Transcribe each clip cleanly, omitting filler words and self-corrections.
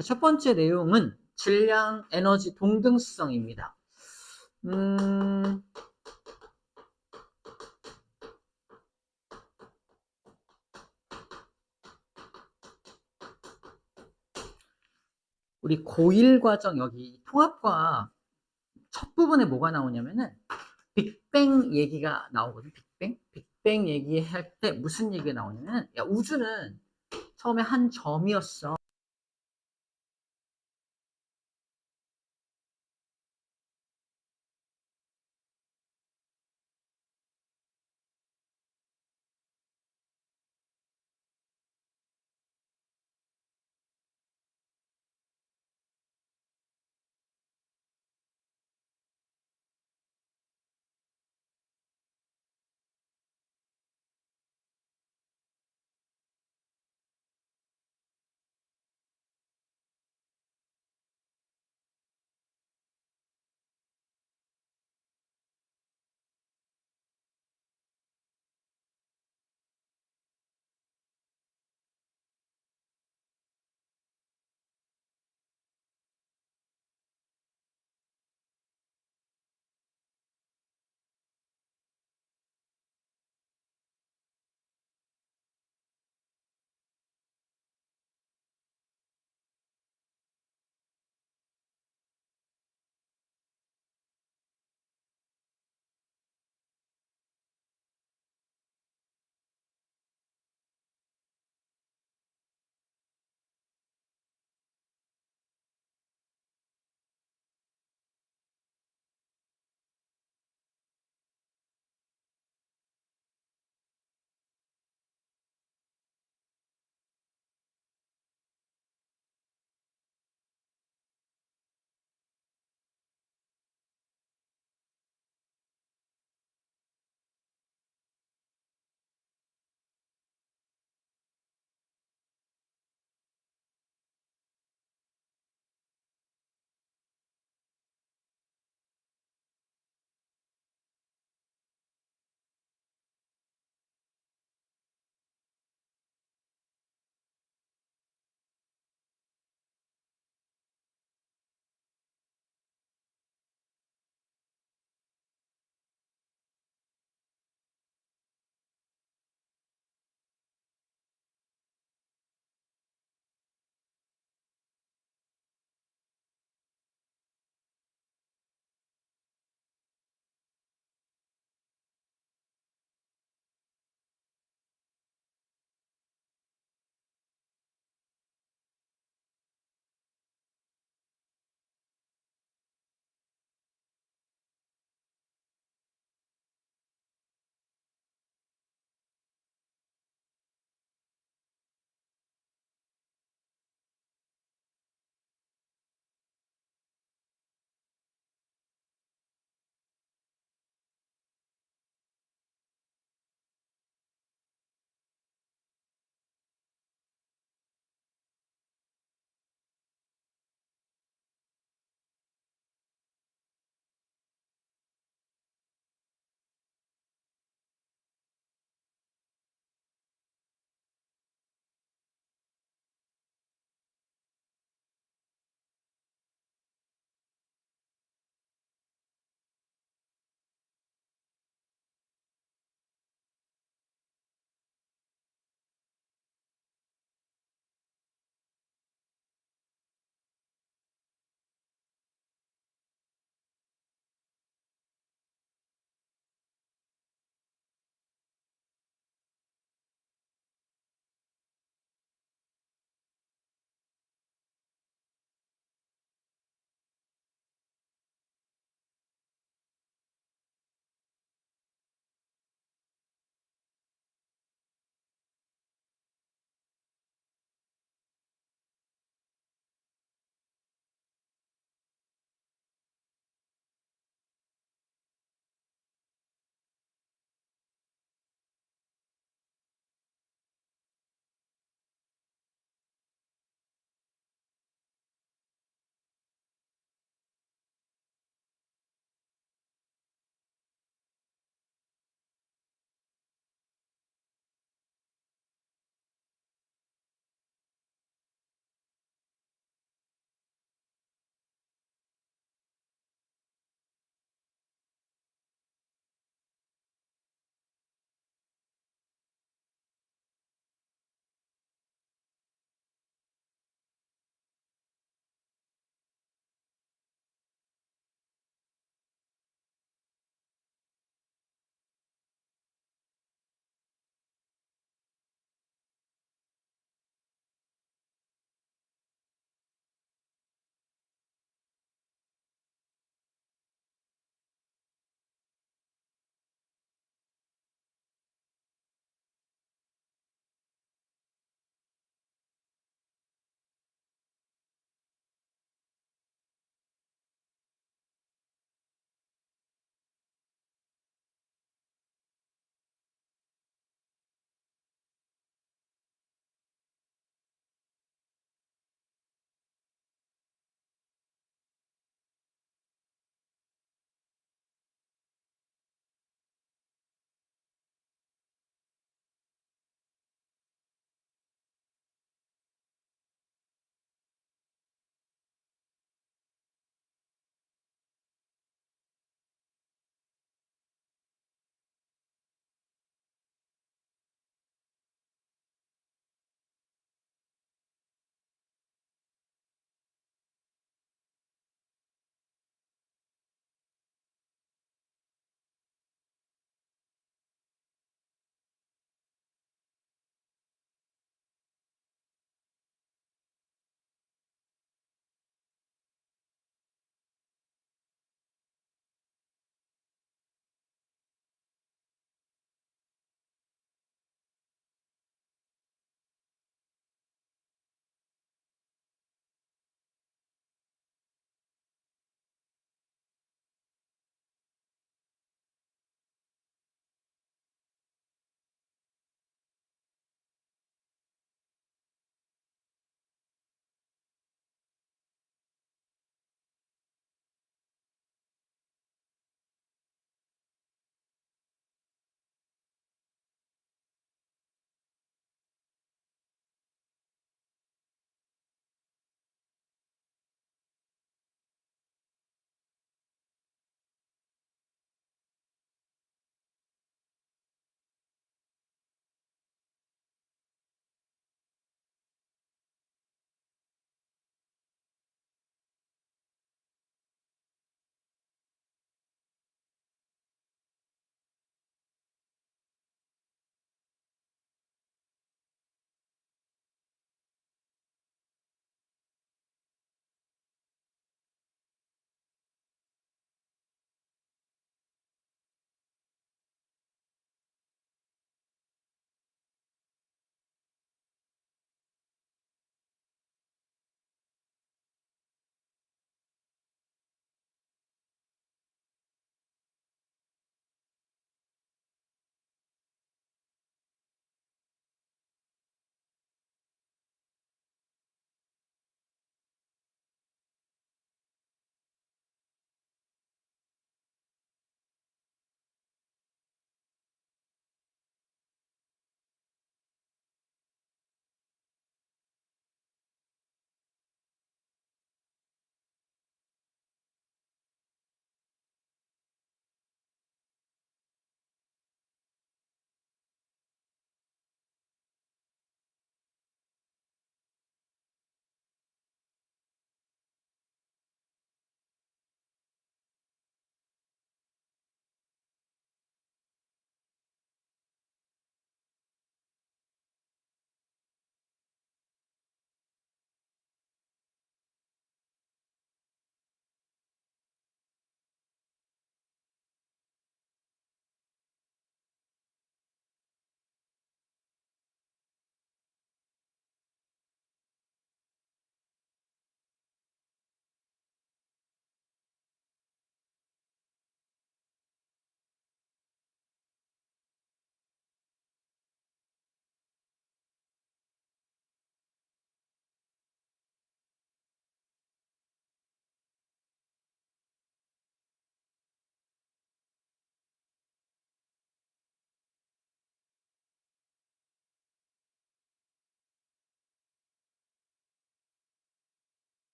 자, 첫 번째 내용은 질량, 에너지 동등성입니다. 음, 우리 고1 과정 여기 통합과학 첫 부분에 뭐가 나오냐면은 빅뱅 얘기가 나오거든. 빅뱅? 빅뱅 얘기할 때 무슨 얘기가 나오냐면 야, 우주는 처음에 한 점이었어.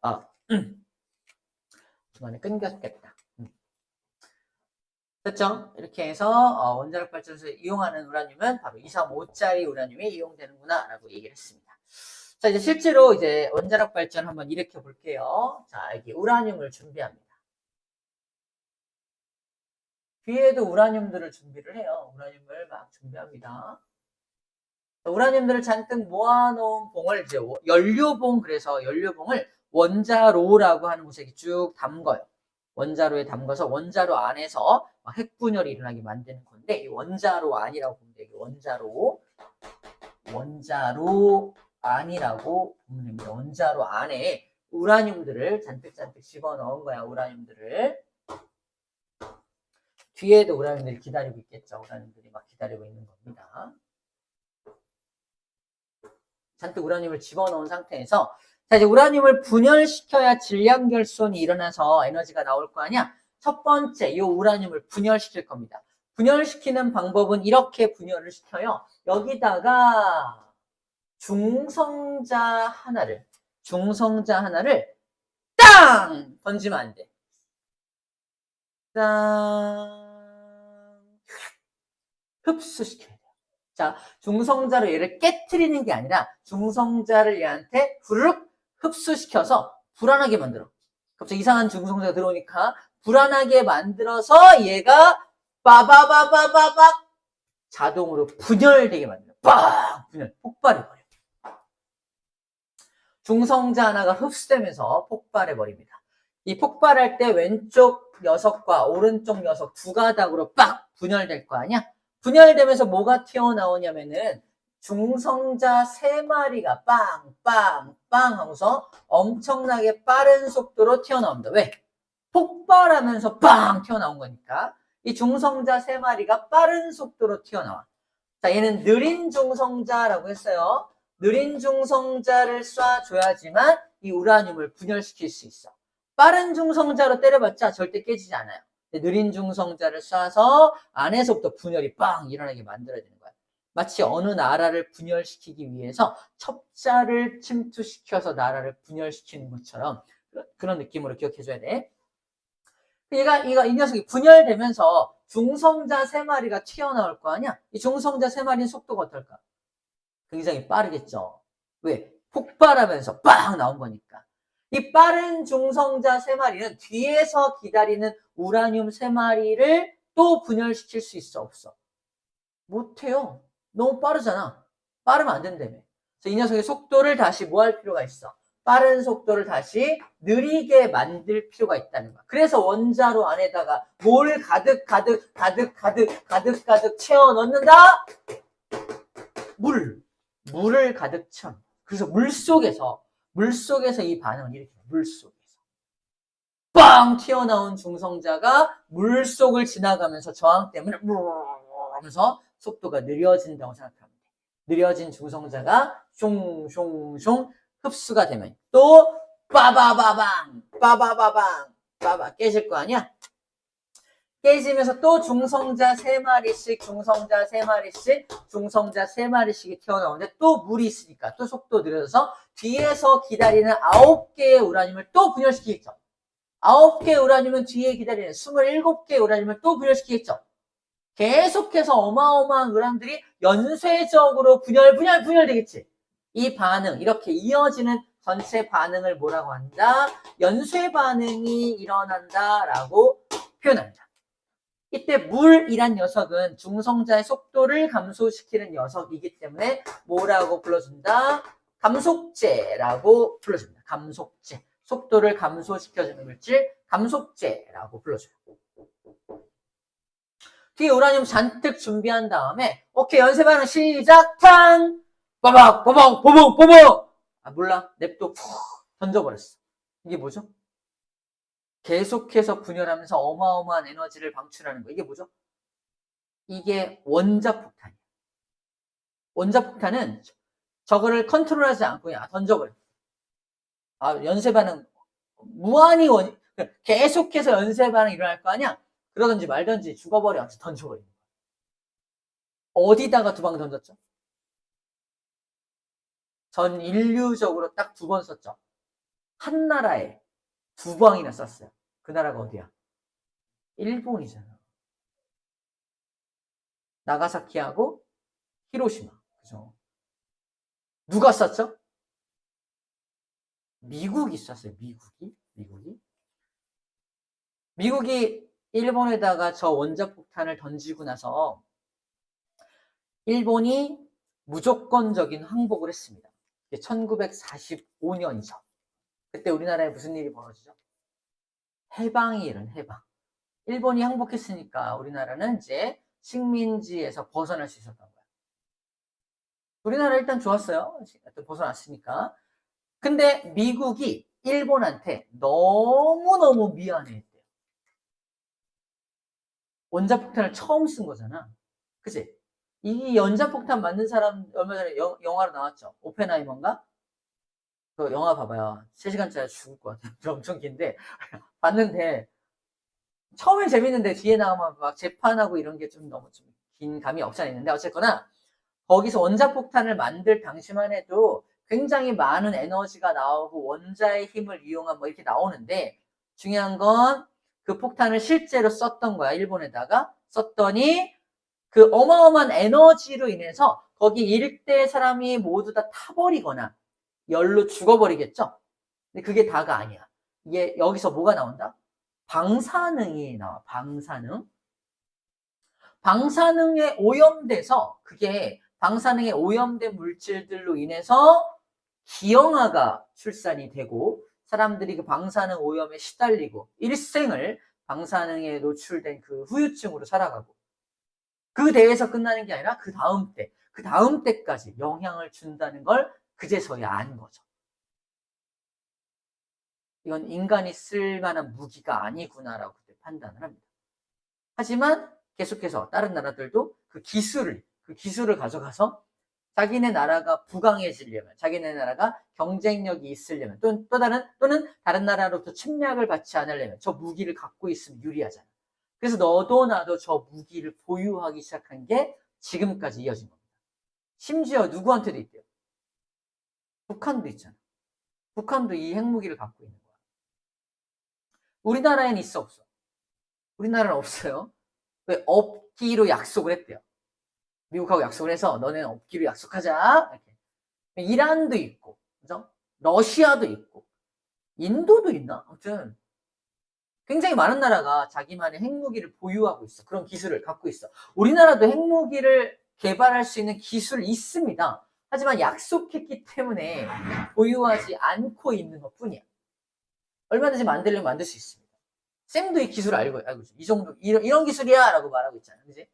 아, 중간에 끊겼겠다. 됐죠? 이렇게 해서 원자력 발전소에 이용하는 우라늄은 바로 235짜리 우라늄이 이용되는구나 라고 얘기를 했습니다. 자, 이제 실제로 이제 원자력 발전 한번 일으켜 볼게요. 자, 여기 우라늄을 준비합니다. 뒤에도 우라늄들을 준비를 해요. 우라늄을 막 준비합니다. 우라늄들을 잔뜩 모아놓은 봉을 이제 연료봉, 그래서 연료봉을 원자로라고 하는 곳에 쭉 담궈요. 원자로에 담가서 원자로 안에서 핵분열이 일어나게 만드는 건데, 이 원자로 안이라고 보면 돼요. 원자로 안이라고 보면 됩니다. 원자로 안에 우라늄들을 잔뜩 집어넣은 거야. 우라늄들을. 뒤에도 우라늄들이 기다리고 있겠죠. 우라늄들이 막 기다리고 있는 겁니다. 잔뜩 우라늄을 집어넣은 상태에서, 자, 이제 우라늄을 분열시켜야 질량 결손이 일어나서 에너지가 나올 거 아니야? 첫 번째, 이 우라늄을 분열시킬 겁니다. 분열시키는 방법은 이렇게 분열을 시켜요. 여기다가 중성자 하나를 땅! 던지면 안 돼. 땅! 흡수시켜야 돼요. 자, 중성자로 얘를 깨트리는 게 아니라 중성자를 얘한테 후루룩 흡수시켜서 불안하게 만들어. 갑자기 이상한 중성자가 들어오니까 불안하게 만들어서 얘가 빠바바바바박 자동으로 분열되게 만들어. 빵! 분열, 폭발해버려. 중성자 하나가 흡수되면서 폭발해버립니다. 이 폭발할 때 왼쪽 녀석과 오른쪽 녀석 두 가닥으로 빡 분열될 거 아니야? 분열되면서 뭐가 튀어나오냐면은 중성자 3마리가 빵빵빵 하면서 엄청나게 빠른 속도로 튀어나옵니다. 왜? 폭발하면서 빵 튀어나온 거니까. 이 중성자 3마리가 빠른 속도로 튀어나와. 자, 얘는 느린 중성자라고 했어요. 느린 중성자를 쏴줘야지만 이 우라늄을 분열시킬 수 있어. 빠른 중성자로 때려봤자 절대 깨지지 않아요. 느린 중성자를 쏴서 안에서부터 분열이 빵 일어나게 만들어야 되는 거야. 마치 어느 나라를 분열시키기 위해서 첩자를 침투시켜서 나라를 분열시키는 것처럼 그런 느낌으로 기억해줘야 돼. 이 녀석이 분열되면서 중성자 3마리가 튀어나올 거 아니야? 이 중성자 3마리는 속도가 어떨까? 굉장히 빠르겠죠. 왜? 폭발하면서 빵 나온 거니까. 이 빠른 중성자 3마리는 뒤에서 기다리는 우라늄 3마리를 또 분열시킬 수 있어, 없어? 못해요. 너무 빠르잖아. 빠르면 안 된다며. 그래서 이 녀석의 속도를 다시 뭐 할 필요가 있어? 빠른 속도를 다시 느리게 만들 필요가 있다는 거야. 그래서 원자로 안에다가 뭘 가득 채워 넣는다? 물을 가득 채워. 그래서 물속에서 이 반응을 일으켜요. 물속에서. 빵! 튀어나온 중성자가 물속을 지나가면서 저항 때문에 하면서 속도가 느려진다고 생각하면 돼. 느려진 중성자가 숑숑숑 흡수가 되면 또 빠바바방 빠바 깨질 거 아니야? 깨지면서 또 중성자 3마리씩 이 튀어나오는데 또 물이 있으니까 또 속도 느려져서 뒤에서 기다리는 9개의 우라늄을 또 분열시키겠죠. 9개의 우라늄은 뒤에 기다리는 27개의 우라늄을 또 분열시키겠죠. 계속해서 어마어마한 우라늄들이 연쇄적으로 분열되겠지. 이 반응, 이렇게 이어지는 전체 반응을 뭐라고 한다? 연쇄 반응이 일어난다라고 표현합니다. 이때 물이란 녀석은 중성자의 속도를 감소시키는 녀석이기 때문에 뭐라고 불러준다? 감속제라고 불러줍니다. 감속제. 속도를 감소시켜주는 물질, 감속제라고 불러줘요. 뒤에 우라늄 잔뜩 준비한 다음에 오케이, 연쇄 반응 시작! 탕! 빠박! 아, 몰라. 냅둬. 푹 던져버렸어. 이게 뭐죠? 계속해서 분열하면서 어마어마한 에너지를 방출하는 거. 이게 뭐죠? 이게 원자폭탄이에요. 원자폭탄은 저거를 컨트롤하지 않고 그냥 던져버려. 아, 연쇄반응 무한히 계속해서 연쇄반응 일어날 거 아니야? 그러든지 말든지 죽어버려. 던져버려. 어디다가 2방 던졌죠? 전 인류적으로 딱 2번 썼죠. 한 나라에 두 방이나 쐈어요. 그 나라가 어디야? 일본이잖아. 나가사키하고 히로시마. 그죠? 누가 쐈죠? 미국이 쐈어요. 미국이 일본에다가 저 원자폭탄을 던지고 나서 일본이 무조건적인 항복을 했습니다. 1945년이죠. 그때 우리나라에 무슨 일이 벌어지죠? 해방이 일은 해방. 일본이 항복했으니까 우리나라는 이제 식민지에서 벗어날 수 있었던 거예요. 우리나라 일단 좋았어요. 벗어났으니까. 근데 미국이 일본한테 너무너무 미안해했대요. 원자폭탄을 처음 쓴 거잖아. 그치? 이 원자폭탄 만든 사람 얼마 전에 영화로 나왔죠. 오펜하이머인가? 그 영화 봐봐요. 3시간짜리 죽을 것 같아요. 엄청 긴데. 봤는데 처음엔 재밌는데 뒤에 나오면 막 재판하고 이런 게 좀 너무 좀 긴 감이 없지 않아 있는데 어쨌거나 거기서 원자폭탄을 만들 당시만 해도 굉장히 많은 에너지가 나오고 원자의 힘을 이용한 뭐 이렇게 나오는데 중요한 건 그 폭탄을 실제로 썼던 거야. 일본에다가 썼더니 그 어마어마한 에너지로 인해서 거기 일대 사람이 모두 다 타버리거나 열로 죽어버리겠죠. 근데 그게 다가 아니야. 이게 여기서 뭐가 나온다? 방사능이 나와. 방사능에 오염돼서 그게 방사능에 오염된 물질들로 인해서 기형아가 출산이 되고 사람들이 그 방사능 오염에 시달리고 일생을 방사능에 노출된 그 후유증으로 살아가고 그 대에서 끝나는 게 아니라 그 다음 때까지 영향을 준다는 걸 그제서야 안 거죠. 이건 인간이 쓸 만한 무기가 아니구나라고 그때 판단을 합니다. 하지만 계속해서 다른 나라들도 그 기술을 가져가서 자기네 나라가 부강해지려면, 자기네 나라가 경쟁력이 있으려면, 또는 다른 나라로부터 침략을 받지 않으려면 저 무기를 갖고 있으면 유리하잖아. 그래서 너도 나도 저 무기를 보유하기 시작한 게 지금까지 이어진 겁니다. 심지어 누구한테도 있대요. 북한도 있잖아. 북한도 이 핵무기를 갖고 있는 거야. 우리나라에는 있어 없어? 우리나라는 없어요. 왜? 없기로 약속을 했대요. 미국하고 약속을 해서 너네는 없기로 약속하자. 이렇게. 이란도 있고, 그죠? 러시아도 있고, 인도도 있나? 아무튼 굉장히 많은 나라가 자기만의 핵무기를 보유하고 있어. 그런 기술을 갖고 있어. 우리나라도 핵무기를 개발할 수 있는 기술이 있습니다. 하지만 약속했기 때문에 보유하지 않고 있는 것 뿐이야. 얼마든지 만들려면 만들 수 있습니다. 쌤도 이 기술 알고 있죠. 이 정도, 이런 기술이야! 라고 말하고 있잖아요. 그지?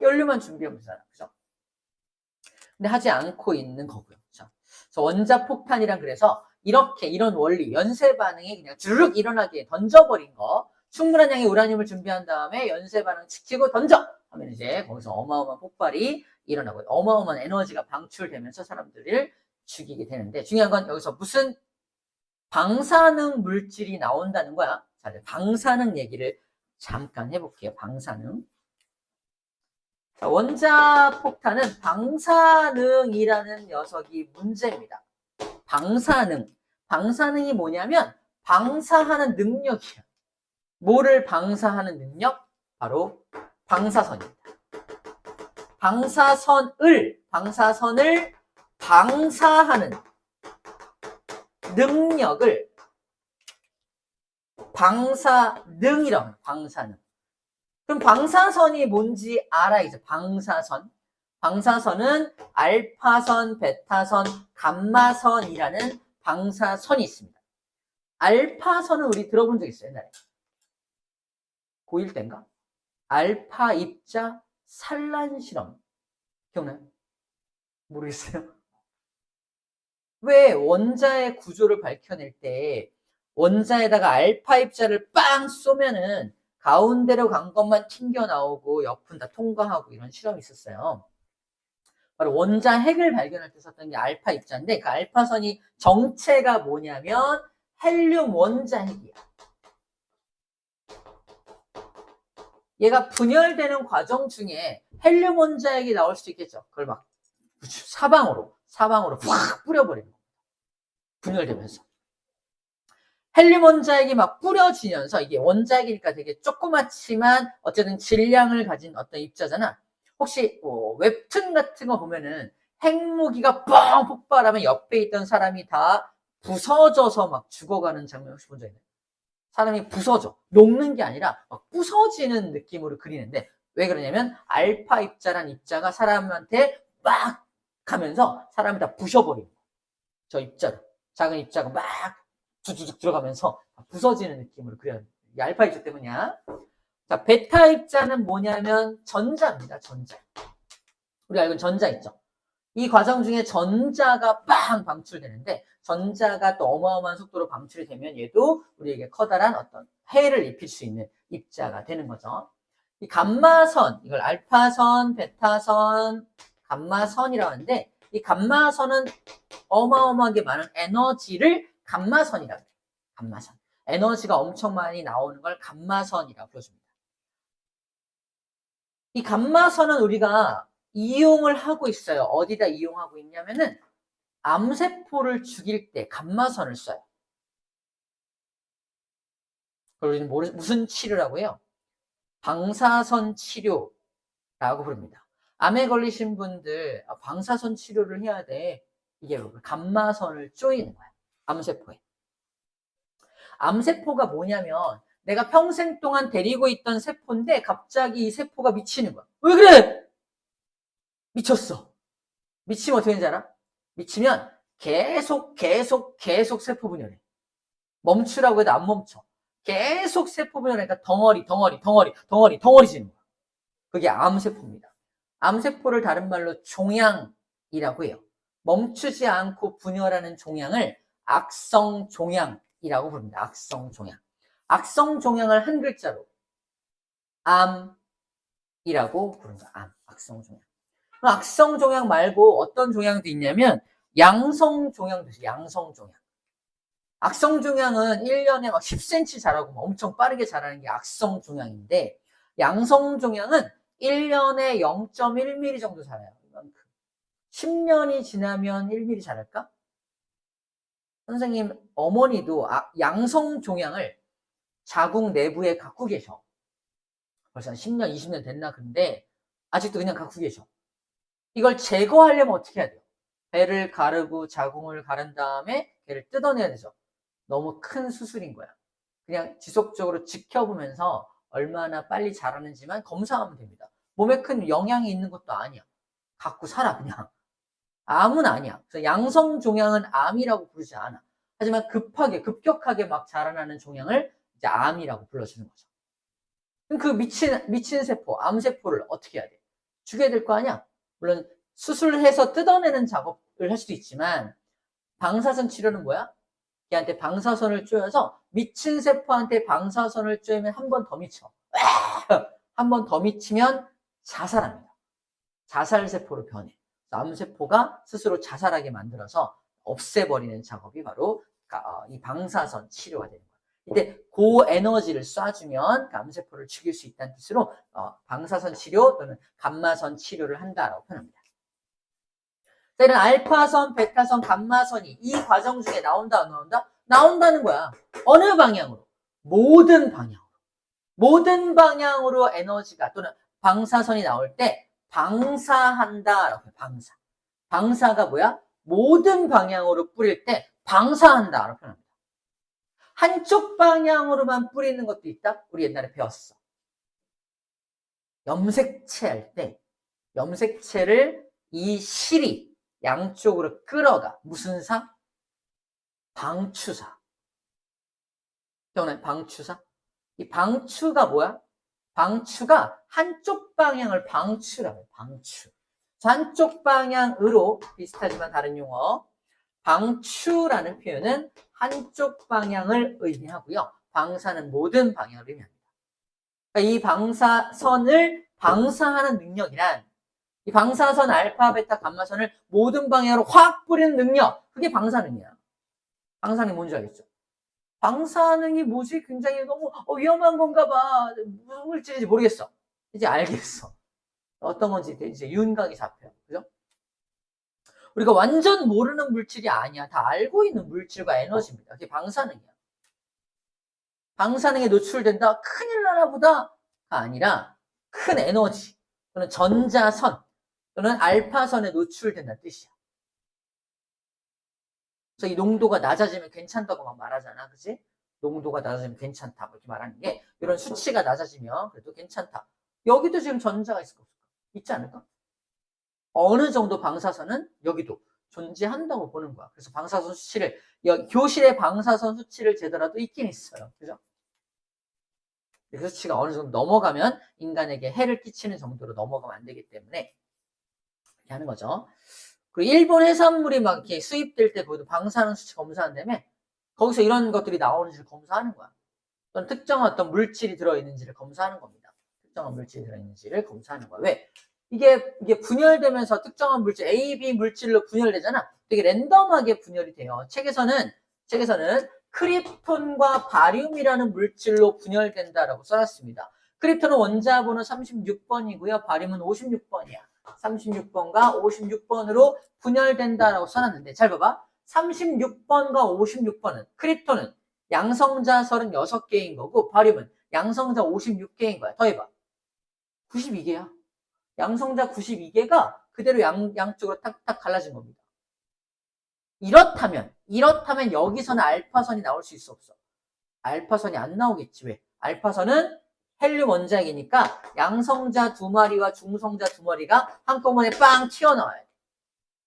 연료만 준비하면 되잖아. 그죠? 근데 하지 않고 있는 거고요. 그죠? 그래서 원자폭탄이란 그래서 이런 원리, 연쇄 반응이 그냥 주르륵 일어나게 던져버린 거, 충분한 양의 우라늄을 준비한 다음에 연쇄 반응 시키고 던져! 하면 이제 거기서 어마어마한 폭발이 일어나고 어마어마한 에너지가 방출되면서 사람들을 죽이게 되는데 중요한 건 여기서 무슨 방사능 물질이 나온다는 거야. 자, 방사능 얘기를 잠깐 해볼게요. 방사능. 자, 원자폭탄은 방사능이라는 녀석이 문제입니다. 방사능이 뭐냐면 방사하는 능력이야. 뭐를 방사하는 능력? 바로 방사선입니다. 방사선을 방사하는 능력을 방사능이라고 해요. 방사능. 그럼 방사선이 뭔지 알아, 이제. 방사선은 알파선, 베타선, 감마선이라는 방사선이 있습니다. 알파선은 우리 들어본 적 있어요, 옛날에. 고1 때인가? 알파 입자 산란 실험. 기억나요? 모르겠어요. 왜 원자의 구조를 밝혀낼 때 원자에다가 알파 입자를 빵 쏘면은 가운데로 간 것만 튕겨 나오고 옆은 다 통과하고 이런 실험이 있었어요. 바로 원자 핵을 발견할 때 썼던 게 알파 입자인데 그 알파선이 정체가 뭐냐면 헬륨 원자 핵이야. 얘가 분열되는 과정 중에 헬륨 원자 핵이 나올 수 있겠죠. 그걸 막 사방으로 확 뿌려버리는 거예요. 분열되면서. 헬륨 원자핵이 막 뿌려지면서 이게 원자핵이니까 되게 조그맣지만 어쨌든 질량을 가진 어떤 입자잖아. 혹시 웹툰 같은 거 보면은 핵무기가 뻥 폭발하면 옆에 있던 사람이 다 부서져서 막 죽어가는 장면 혹시 본 적 있나요? 사람이 부서져. 녹는 게 아니라 막 부서지는 느낌으로 그리는데 왜 그러냐면 알파 입자란 입자가 사람한테 막 가면서 사람을 다 부셔버리는 거야. 저 입자로. 작은 입자가 막 두두둑 들어가면서 부서지는 느낌으로 그려요. 이 알파 입자 때문이야. 자, 베타 입자는 뭐냐면 전자입니다. 전자. 우리 알고 있는 전자 있죠? 이 과정 중에 전자가 빵 방출되는데 전자가 또 어마어마한 속도로 방출이 되면 얘도 우리에게 커다란 어떤 해를 입힐 수 있는 입자가 되는 거죠. 이 감마선, 이걸 알파선, 베타선, 감마선이라고 하는데 이 감마선은 어마어마하게 많은 에너지를 감마선이라고 해요. 감마선. 에너지가 엄청 많이 나오는 걸 감마선이라고 불러줍니다. 이 감마선은 우리가 이용을 하고 있어요. 어디다 이용하고 있냐면은 암세포를 죽일 때 감마선을 써요. 그걸 우리는 무슨 치료라고 해요? 방사선 치료라고 부릅니다. 암에 걸리신 분들 방사선 치료를 해야 돼. 이게 감마선을 쪼이는 거야. 암세포에. 암세포가 뭐냐면 내가 평생 동안 데리고 있던 세포인데 갑자기 이 세포가 미치는 거야. 왜 그래? 미쳤어. 미치면 어떻게 되는지 알아? 미치면 계속 세포 분열해. 멈추라고 해도 안 멈춰. 계속 세포 분열하니까 덩어리 지는 거야. 그게 암세포입니다. 암세포를 다른 말로 종양이라고 해요. 멈추지 않고 분열하는 종양을 악성종양이라고 부릅니다. 악성종양. 악성종양을 한 글자로 암이라고 부른다. 암, 악성종양. 악성종양 말고 어떤 종양도 있냐면 양성종양도 있어요. 양성종양. 악성종양은 1년에 막 10cm 자라고 엄청 빠르게 자라는 게 악성종양인데 양성종양은 1년에 0.1mm 정도 자라요. 10년이 지나면 1mm 자랄까? 선생님 어머니도 양성종양을 자궁 내부에 갖고 계셔. 벌써 한 10년, 20년 됐나? 근데 아직도 그냥 갖고 계셔. 이걸 제거하려면 어떻게 해야 돼요? 배를 가르고 자궁을 가른 다음에 배를 뜯어내야 되죠. 너무 큰 수술인 거야. 그냥 지속적으로 지켜보면서 얼마나 빨리 자라는지만 검사하면 됩니다. 몸에 큰 영향이 있는 것도 아니야. 갖고 살아 그냥. 암은 아니야. 그래서 양성종양은 암이라고 부르지 않아. 하지만 급격하게 막 자라나는 종양을 이제 암이라고 불러주는 거죠. 그럼 그 미친 세포, 암세포를 어떻게 해야 돼? 죽여야 될 거 아니야? 물론 수술해서 뜯어내는 작업을 할 수도 있지만 방사선 치료는 뭐야? 걔한테 방사선을 쪼여서 미친 세포한테 방사선을 쪼이면 한 번 더 미쳐. 한 번 더 미치면 자살합니다. 자살세포로 변해. 암세포가 스스로 자살하게 만들어서 없애버리는 작업이 바로 이 방사선 치료가 되는 거예요. 이때 고에너지를 쏴주면 암세포를 죽일 수 있다는 뜻으로 방사선 치료 또는 감마선 치료를 한다라고 표현합니다. 자, 이런 알파선, 베타선, 감마선이 이 과정 중에 나온다, 안 나온다? 나온다는 거야. 어느 방향으로? 모든 방향으로. 모든 방향으로 에너지가 또는 방사선이 나올 때 방사한다라고 해요. 방사. 방사가 뭐야? 모든 방향으로 뿌릴 때 방사한다라고 표현합니다. 한쪽 방향으로만 뿌리는 것도 있다? 우리 옛날에 배웠어. 염색체 할 때 염색체를 이 실이 양쪽으로 끌어가. 무슨 사? 방추사. 기억나요? 방추사? 이 방추가 뭐야? 방추가 한쪽 방향을 방추라고 해요. 방추. 한쪽 방향으로 비슷하지만 다른 용어. 방추라는 표현은 한쪽 방향을 의미하고요. 방사는 모든 방향을 의미합니다. 그러니까 이 방사선을 방사하는 능력이란 이 방사선 알파, 베타, 감마선을 모든 방향으로 확 뿌리는 능력. 그게 방사능이야. 방사능이 뭔지 알겠죠? 방사능이 뭐지? 굉장히 너무 위험한 건가 봐. 무슨 물질인지 모르겠어. 이제 알겠어. 어떤 건지 이제 윤곽이 잡혀요. 그죠? 우리가 완전 모르는 물질이 아니야. 다 알고 있는 물질과 에너지입니다. 그게 방사능이야. 방사능에 노출된다? 큰일 나나 보다가 아니라 큰 에너지 또는 전자선 또는 알파선에 노출된다는 뜻이야. 그래서 이 농도가 낮아지면 괜찮다고 막 말하잖아. 그치? 농도가 낮아지면 괜찮다. 뭐 이렇게 말하는 게 이런 수치가 낮아지면 그래도 괜찮다. 여기도 지금 전자가 있을까 없을까? 있지 않을까? 어느 정도 방사선은 여기도 존재한다고 보는 거야. 그래서 방사선 수치를 교실에 방사선 수치를 재더라도 있긴 있어요. 그죠? 그 수치가 어느 정도 넘어가면 인간에게 해를 끼치는 정도로 넘어가면 안 되기 때문에 이렇게 하는 거죠. 그리고 일본 해산물이 막 이렇게 수입될 때 거기도 방사능 수치 검사한다며 거기서 이런 것들이 나오는지를 검사하는 거야. 어떤 특정한 어떤 물질이 들어있는지를 검사하는 겁니다. 특정한 물질이 들어있는지를 검사하는 거야. 왜? 이게 분열되면서 특정한 물질, A, B 물질로 분열되잖아. 되게 랜덤하게 분열이 돼요. 책에서는 크립톤과 바륨이라는 물질로 분열된다라고 써놨습니다. 크립톤은 원자번호 36번이고요. 바륨은 56번이야. 36번과 56번으로 분열된다라고 써놨는데 잘 봐봐. 36번과 56번은 크립톤은 양성자 36개인 거고 바륨은 양성자 56개인 거야. 더해봐. 92개야. 양성자 92개가 그대로 양쪽으로 탁탁 갈라진 겁니다. 이렇다면 여기서는 알파선이 나올 수 있어 없어? 알파선이 안 나오겠지. 왜? 알파선은 헬륨 원자핵이니까 양성자 2마리와 중성자 2마리가 한꺼번에 빵 튀어나와야 돼.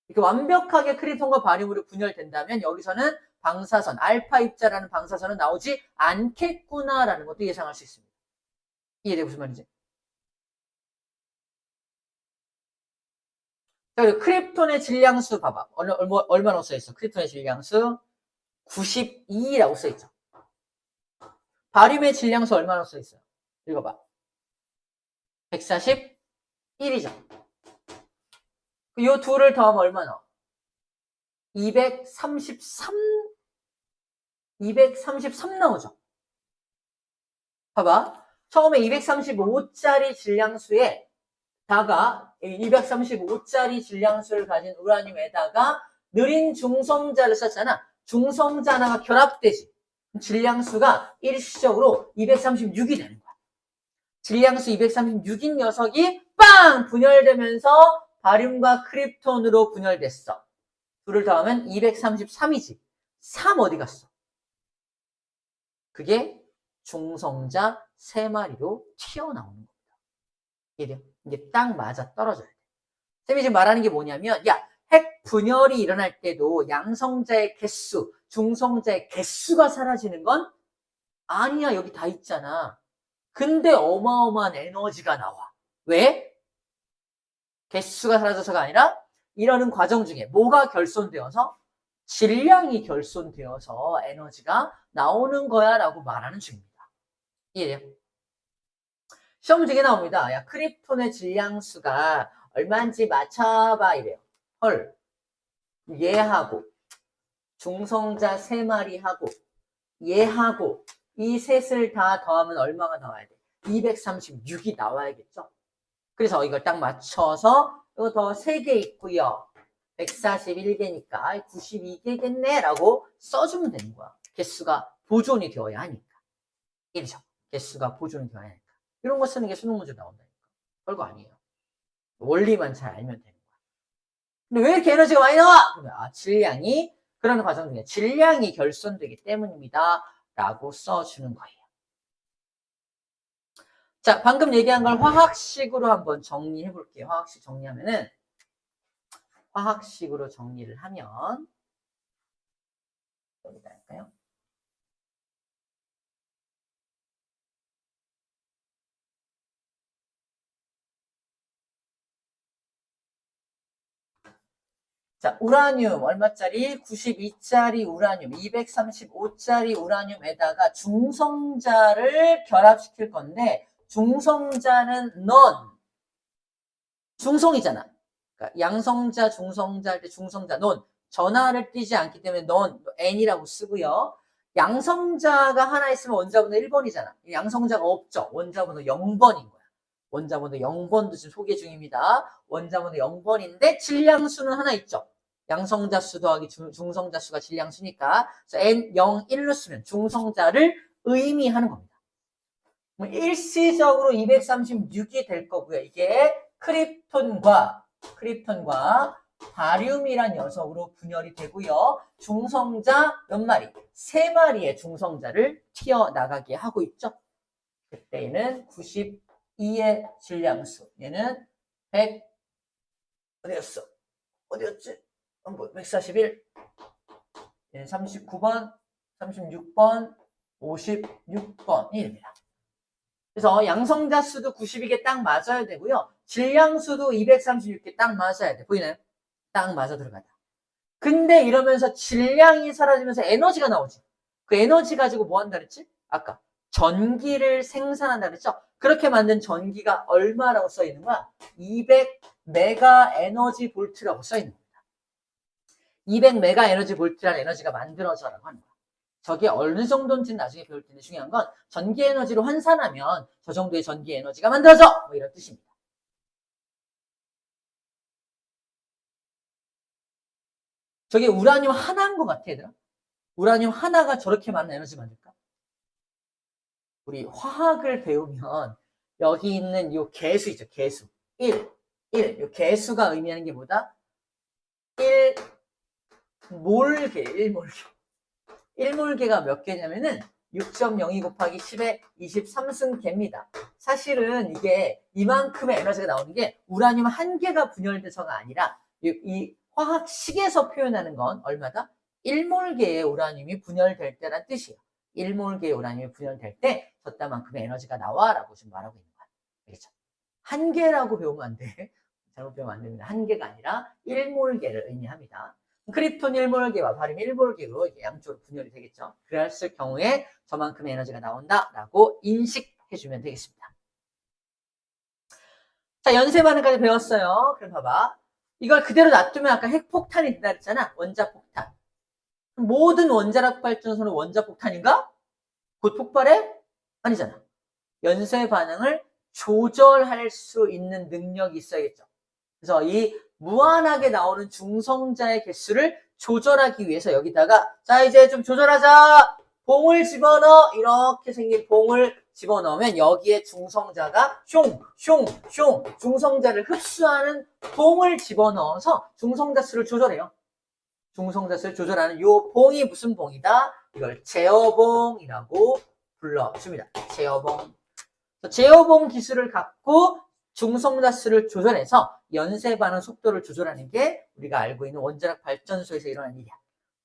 이렇게 완벽하게 크립톤과 바륨으로 분열된다면 여기서는 방사선, 알파 입자라는 방사선은 나오지 않겠구나라는 것도 예상할 수 있습니다. 이해돼? 무슨 말인지? 자, 그리고 크립톤의 질량수 봐봐. 얼마나 써있어? 크립톤의 질량수 92라고 써있죠. 바륨의 질량수 얼마나 써있어요? 읽어봐. 141이죠. 이 둘을 더하면 얼마나? 233 나오죠. 봐봐. 처음에 235짜리 질량수에 다가 235짜리 질량수를 가진 우라늄에다가 느린 중성자를 썼잖아. 중성자 하나가 결합되지. 질량수가 일시적으로 236이 되는 거야. 질량수 236인 녀석이 빵! 분열되면서 바륨과 크립톤으로 분열됐어. 둘을 더하면 233이지. 3 어디 갔어? 그게 중성자 3마리로 튀어나오는 겁니다. 이해돼요? 이게 딱 맞아 떨어져야 돼. 쌤이 지금 말하는 게 뭐냐면, 야, 핵 분열이 일어날 때도 양성자의 개수, 중성자의 개수가 사라지는 건 아니야. 여기 다 있잖아. 근데 어마어마한 에너지가 나와. 왜? 개수가 사라져서가 아니라 이러는 과정 중에 뭐가 결손되어서? 질량이 결손되어서 에너지가 나오는 거야 라고 말하는 중입니다. 이해돼요? 시험 중에 나옵니다. 야, 크립톤의 질량수가 얼마인지 맞춰봐 이래요. 헐, 얘하고 중성자 3마리하고 얘하고 이 셋을 다 더하면 얼마가 나와야 돼? 236이 나와야겠죠? 그래서 이걸 딱 맞춰서 이거 더 3개 있고요. 141개니까 92개겠네 라고 써주면 되는 거야. 개수가 보존이 되어야 하니까. 이렇죠. 개수가 보존이 되어야 하니까. 이런 거 쓰는 게 수능 문제 나온다니까. 별거 아니에요. 원리만 잘 알면 되는 거야. 근데 왜 이렇게 에너지가 많이 나와? 그러면 질량이 그런 과정 중에 질량이 결손되기 때문입니다. 라고 써주는 거예요. 자, 방금 얘기한 걸 화학식으로 한번 정리해 볼게요. 화학식 정리하면은 화학식으로 정리를 하면 여기다 할까요? 자, 우라늄 얼마짜리? 92짜리 우라늄, 235짜리 우라늄에다가 중성자를 결합시킬 건데 중성자는 넌 중성이잖아. 그러니까 양성자, 중성자 할 때 중성자 넌 전하를 띄지 않기 때문에 넌 n이라고 쓰고요. 양성자가 하나 있으면 원자번호 1번이잖아. 양성자가 없죠. 원자번호 0번인 거야. 원자번호 0번도 지금 소개 중입니다. 원자번호 0번인데 질량수는 하나 있죠. 양성자 수 더하기 중성자 수가 질량수니까 n 0, 1로 쓰면 중성자를 의미하는 겁니다. 일시적으로 236이 될 거고요. 이게 크립톤과 바륨이란 녀석으로 분열이 되고요. 중성자 몇 마리? 3마리의 중성자를 튀어나가게 하고 있죠. 그때는 92의 질량수. 얘는 100, 어디였어? 어디였지? 141. 얘는 39번, 36번, 56번입니다. 그래서 양성자 수도 92개 딱 맞아야 되고요. 질량 수도 236개 딱 맞아야 돼. 보이나요? 딱 맞아 들어가다. 근데 이러면서 질량이 사라지면서 에너지가 나오지. 그 에너지 가지고 뭐 한다 그랬지? 아까 전기를 생산한다 그랬죠? 그렇게 만든 전기가 얼마라고 써 있는 거야? 200메가 에너지 볼트라고 써 있는 겁니다. 200메가 에너지 볼트라는 에너지가 만들어져라고 하는 거야. 저게 어느 정도인지는 나중에 배울 텐데 중요한 건 전기 에너지로 환산하면 저 정도의 전기 에너지가 만들어져! 뭐 이런 뜻입니다. 저게 우라늄 하나인 것 같아, 얘들아. 우라늄 하나가 저렇게 많은 에너지 만들까? 우리 화학을 배우면 여기 있는 요 개수 있죠, 개수. 1. 요 개수가 의미하는 게 뭐다? 1몰개, 1몰개. 1몰개가 몇 개냐면은 6.02 곱하기 10의 23승계입니다. 사실은 이게 이만큼의 에너지가 나오는 게 우라늄 한 개가 분열돼서가 아니라 이 화학식에서 표현하는 건 얼마다? 1몰개의 우라늄이 분열될 때란 뜻이에요. 1몰개의 우라늄이 분열될 때 저따만큼의 에너지가 나와라고 지금 말하고 있는 거야. 알겠죠? 한 개라고 배우면 안 돼. 잘못 배우면 안 됩니다. 한 개가 아니라 1몰개를 의미합니다. 크립톤 1몰개와 바륨 1몰개로 양쪽으로 분열이 되겠죠. 그랬을 경우에 저만큼의 에너지가 나온다라고 인식해주면 되겠습니다. 자, 연쇄 반응까지 배웠어요. 그럼 봐봐. 이걸 그대로 놔두면 아까 핵폭탄이 된다 그랬잖아. 원자폭탄. 모든 원자력 발전소는 원자폭탄인가? 곧 폭발해? 아니잖아. 연쇄 반응을 조절할 수 있는 능력이 있어야겠죠. 그래서 이 무한하게 나오는 중성자의 개수를 조절하기 위해서 여기다가 자 이제 좀 조절하자. 봉을 집어넣어. 이렇게 생긴 봉을 집어넣으면 여기에 중성자가 숑 중성자를 흡수하는 봉을 집어넣어서 중성자 수를 조절해요. 중성자 수를 조절하는 요 봉이 무슨 봉이다? 이걸 제어봉이라고 불러줍니다. 제어봉. 제어봉 기술을 갖고 중성자 수를 조절해서 연쇄 반응 속도를 조절하는 게 우리가 알고 있는 원자력 발전소에서 일어나는 일이야.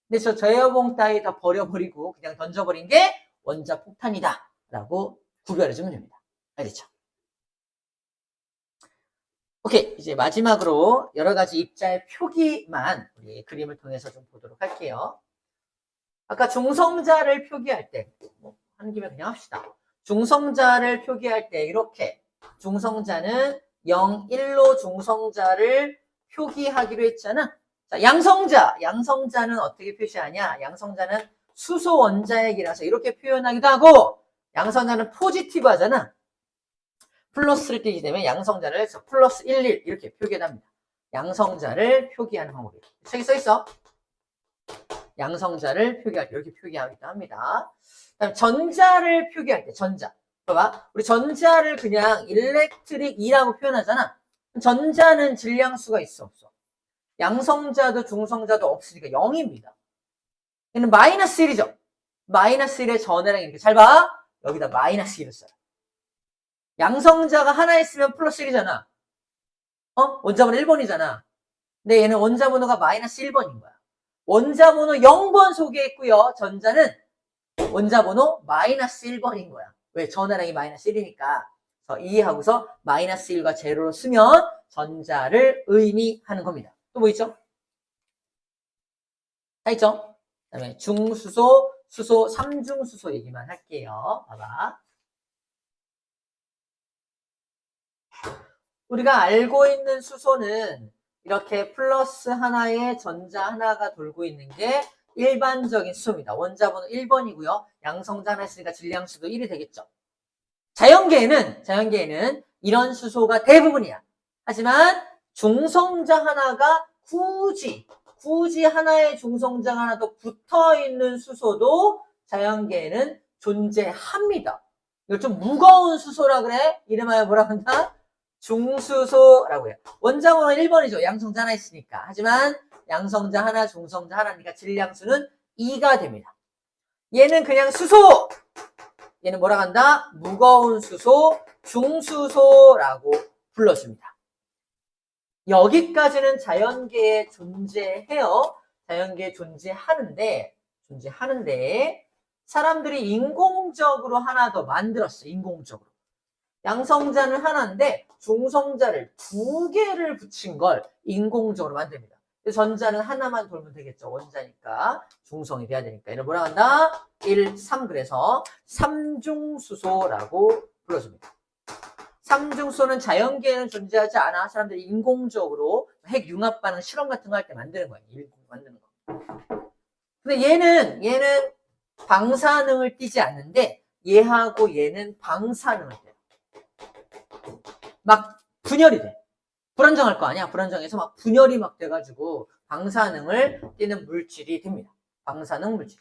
근데 저 제어봉 따위 다 버려버리고 그냥 던져버린 게 원자폭탄이다 라고 구별해주면 됩니다. 알겠죠? 오케이, 이제 마지막으로 여러 가지 입자의 표기만 우리 그림을 통해서 좀 보도록 할게요. 아까 중성자를 표기할 때, 하는 김에 그냥 합시다. 중성자를 표기할 때 이렇게 중성자는 0, 1로 중성자를 표기하기로 했잖아. 자, 양성자는 어떻게 표시하냐? 양성자는 수소 원자핵이라서 이렇게 표현하기도 하고 양성자는 포지티브 하잖아. 플러스를 띄게 되면 양성자를 플러스 11 이렇게 표기합니다. 양성자를 표기하는 방법이에요. 책에 써있어. 양성자를 표기할 때 이렇게 표기하기도 합니다. 그다음 전자를 표기할 때 전자. 봐봐. 우리 전자를 그냥 일렉트릭 2라고 표현하잖아. 전자는 질량수가 있어 없어? 양성자도 중성자도 없으니까 0입니다. 얘는 마이너스 1이죠. 마이너스 1의 전해랑 이렇게 잘 봐. 여기다 마이너스 1을 써요. 양성자가 하나 있으면 플러스 1이잖아. 원자번호 1번이잖아. 근데 얘는 원자번호가 마이너스 1번인 거야. 원자번호 0번 속에 있고요. 전자는 원자번호 마이너스 1번인 거야. 왜? 전하량이 마이너스 1이니까. 그래서 이해하고서 마이너스 1과 제로로 쓰면 전자를 의미하는 겁니다. 또 뭐 있죠? 다 있죠? 그 다음에 중수소, 수소, 삼중수소 얘기만 할게요. 봐봐. 우리가 알고 있는 수소는 이렇게 플러스 하나에 전자 하나가 돌고 있는 게 일반적인 수소입니다. 원자번호 1번이고요. 양성자 하나 있으니까 질량수도 1이 되겠죠. 자연계에는 이런 수소가 대부분이야. 하지만 중성자 하나가 굳이 하나의 중성자가 하나 더 붙어있는 수소도 자연계에는 존재합니다. 이거 좀 무거운 수소라 그래? 이름하여 뭐라고 한다? 중수소라고 해요. 원자번호 1번이죠. 양성자 하나 있으니까. 하지만 양성자 하나, 중성자 하나니까 질량수는 2가 됩니다. 얘는 그냥 수소! 얘는 뭐라고 한다? 무거운 수소, 중수소라고 불러줍니다. 여기까지는 자연계에 존재해요. 자연계에 존재하는데 사람들이 인공적으로 하나 더 만들었어. 인공적으로. 양성자는 하나인데 중성자를 2개를 붙인 걸 인공적으로 만듭니다. 전자는 하나만 돌면 되겠죠. 원자니까 중성이 돼야 되니까. 얘를 뭐라 한다? 1, 3 그래서 삼중수소라고 불러줍니다. 삼중수소는 자연계에는 존재하지 않아. 사람들이 인공적으로 핵융합 반응 실험 같은 거 할 때 만드는 거예요. 만드는 거. 근데 얘는 방사능을 띠지 않는데 얘하고 얘는 방사능을 띠요. 막 분열이 돼. 불안정할 거 아니야. 불안정해서 막 분열이 막 돼가지고 방사능을 띠는 물질이 됩니다. 방사능 물질.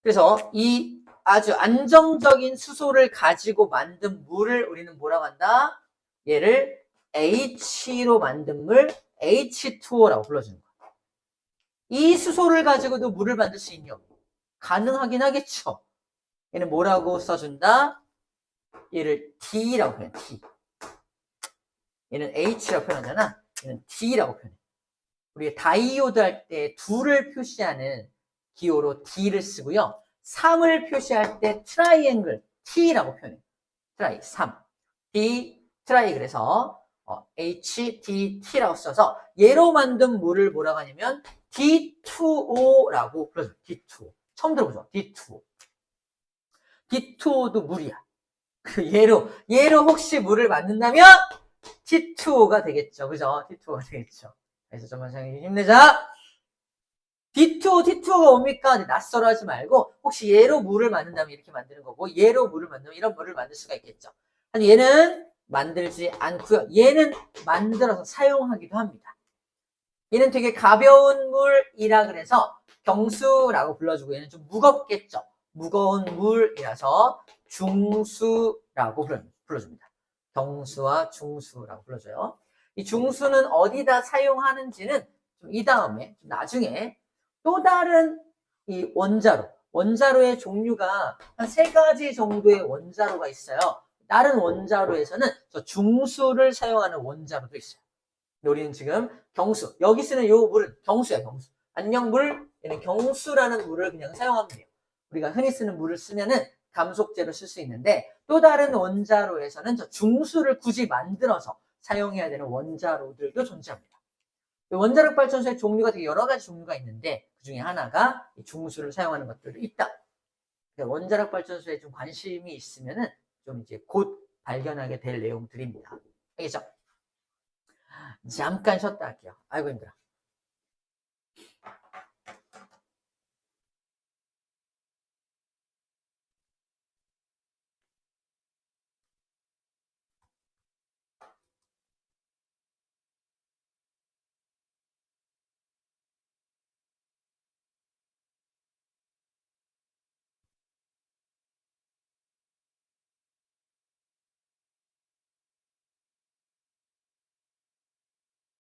그래서 이 아주 안정적인 수소를 가지고 만든 물을 우리는 뭐라고 한다? 얘를 H로 만든 물 H2O라고 불러주는 거야. 이 수소를 가지고도 물을 만들 수 있냐? 가능하긴 하겠죠. 얘는 뭐라고 써준다? 얘를 D라고 표현해. D. 얘는 H라고 표현하잖아. 얘는 D라고 표현해. 우리가 다이오드 할 때 2를 표시하는 기호로 D를 쓰고요. 3을 표시할 때 트라이앵글 T라고 표현해. 트라이 3. D 트라이 그래서 HDT라고 써서 얘로 만든 물을 뭐라고 하냐면 D2O라고 불러줘요. D2O. 처음 들어보죠? D2O. D2O도 물이야. 얘로 혹시 물을 만든다면 T2O가 되겠죠. 그죠? T2O가 되겠죠. 그래서 좀만 힘내자. D2O가 뭡니까? 낯설어 하지 말고 혹시 얘로 물을 만든다면 이렇게 만드는 거고 얘로 물을 만들면 이런 물을 만들 수가 있겠죠. 아니 얘는 만들지 않고요. 얘는 만들어서 사용하기도 합니다. 얘는 되게 가벼운 물이라 그래서 경수라고 불러주고 얘는 좀 무겁겠죠. 무거운 물이라서 중수라고 불러줍니다. 경수와 중수라고 불러줘요. 이 중수는 어디다 사용하는지는 좀 이 다음에 나중에 또 다른 이 원자로의 종류가 한 3가지 정도의 원자로가 있어요. 다른 원자로에서는 저 중수를 사용하는 원자로도 있어요. 우리는 지금 경수, 여기 쓰는 요 물은 경수야, 경수. 안녕물, 얘는 경수라는 물을 그냥 사용하면 돼요. 우리가 흔히 쓰는 물을 쓰면은 감속제로 쓸 수 있는데 또 다른 원자로에서는 저 중수를 굳이 만들어서 사용해야 되는 원자로들도 존재합니다. 원자력 발전소의 종류가 되게 여러 가지 종류가 있는데 그 중에 하나가 중수를 사용하는 것들도 있다. 원자력 발전소에 좀 관심이 있으면은 좀 이제 곧 발견하게 될 내용들입니다. 알겠죠? 잠깐 쉬었다 할게요. 아이고 힘들어.